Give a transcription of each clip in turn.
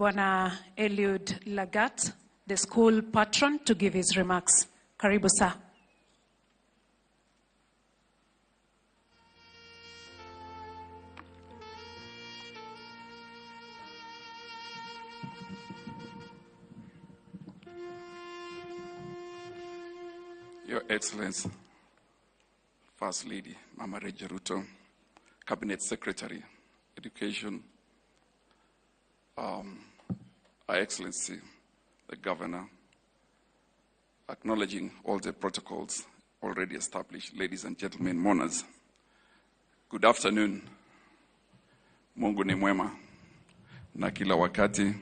Bwana Eliud Lagat, the school patron, to give his remarks. Karibu sir. Your Excellency, First Lady Mama Regia Ruto, Cabinet Secretary, Education, Her Excellency, the Governor, acknowledging all the protocols already established, ladies and gentlemen, mourners, good afternoon. Mungu ni mwema na kila wakati.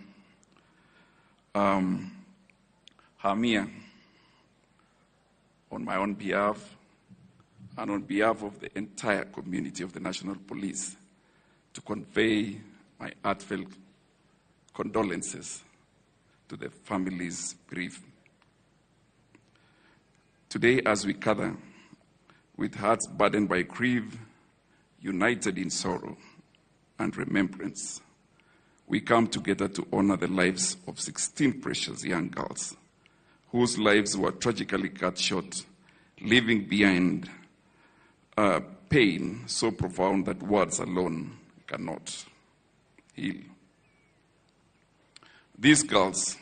Hamia, on my own behalf and on behalf of the entire community of the National Police, to convey my heartfelt condolences to the families bereaved. Today, as we gather with hearts burdened by grief, united in sorrow and remembrance, we come together to honor the lives of 16 precious young girls whose lives were tragically cut short, leaving behind pain so profound that words alone cannot heal. These girls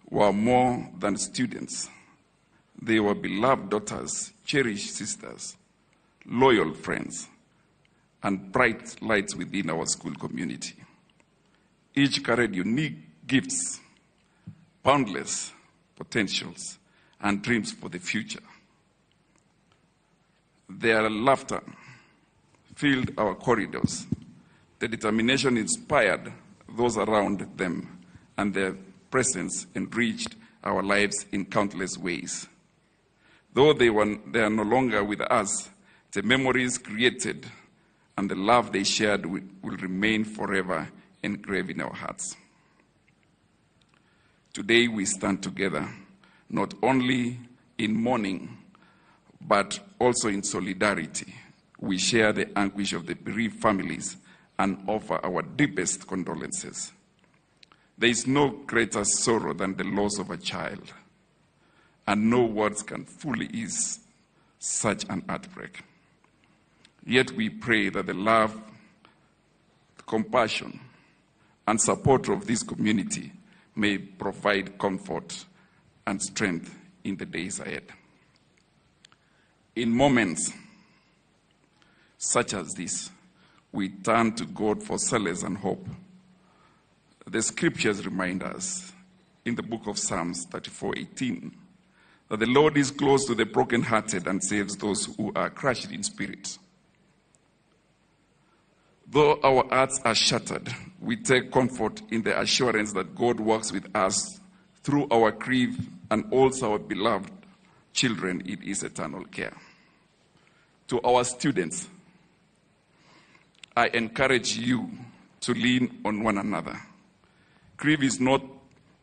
were more than students. They were beloved daughters, cherished sisters, loyal friends, and bright lights within our school community. Each carried unique gifts, boundless potentials, and dreams for the future. Their laughter filled our corridors. The determination inspired those around them, and their presence enriched our lives in countless ways. Though they are no longer with us, the memories created and the love they shared will remain forever engraved in our hearts. Today we stand together, not only in mourning, but also in solidarity. We share the anguish of the bereaved families and offer our deepest condolences. There is no greater sorrow than the loss of a child, and no words can fully ease such an heartbreak. Yet we pray that the love, the compassion, and support of this community may provide comfort and strength in the days ahead. In moments such as this, we turn to God for solace and hope. The scriptures remind us in the book of Psalms 34:18 that the Lord is close to the brokenhearted and saves those who are crushed in spirit. Though our hearts are shattered, we take comfort in the assurance that God works with us through our grief and also our beloved children in His eternal care. To our students, I encourage you to lean on one another. Grief is not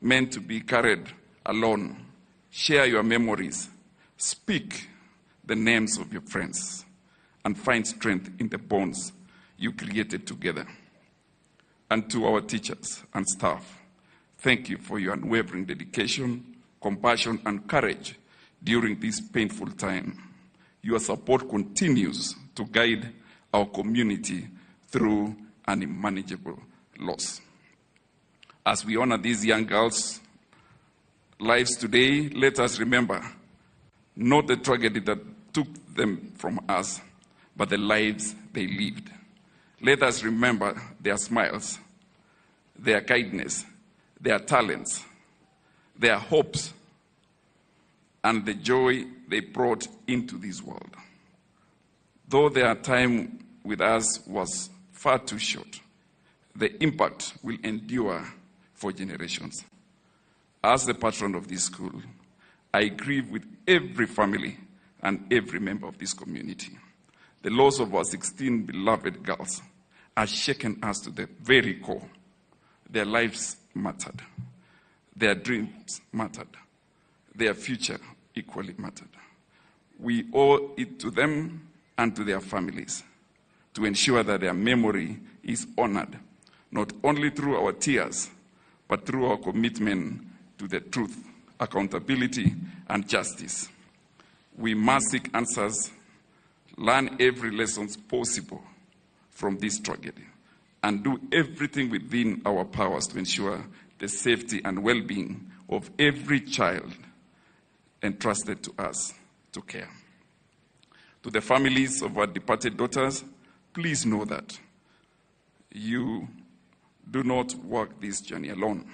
meant to be carried alone. Share your memories. Speak the names of your friends and find strength in the bonds you created together. And to our teachers and staff, thank you for your unwavering dedication, compassion, and courage during this painful time. Your support continues to guide our community through an unmanageable loss. As we honor these young girls' lives today, let us remember not the tragedy that took them from us, but the lives they lived. Let us remember their smiles, their kindness, their talents, their hopes, and the joy they brought into this world. Though their time with us was far too short, the impact will endure for generations. As the patron of this school, I grieve with every family and every member of this community. The loss of our 16 beloved girls has shaken us to the very core. Their lives mattered. Their dreams mattered. Their future equally mattered. We owe it to them and to their families to ensure that their memory is honored not only through our tears, but through our commitment to the truth, accountability, and justice. We must seek answers, learn every lesson possible from this tragedy, and do everything within our powers to ensure the safety and well-being of every child entrusted to us to care. To the families of our departed daughters, please know that you do not walk this journey alone.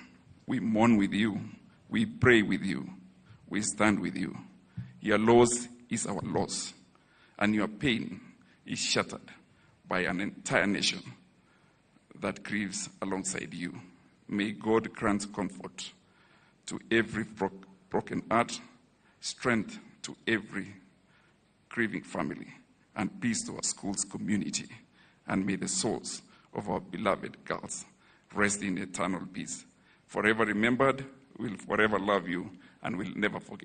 We mourn with you, we pray with you, we stand with you. Your loss is our loss, and your pain is shattered by an entire nation that grieves alongside you. May God grant comfort to every broken heart, strength to every grieving family, and peace to our school's community. And may the souls of our beloved girls rest in eternal peace. Forever remembered, we'll forever love you, and we'll never forget.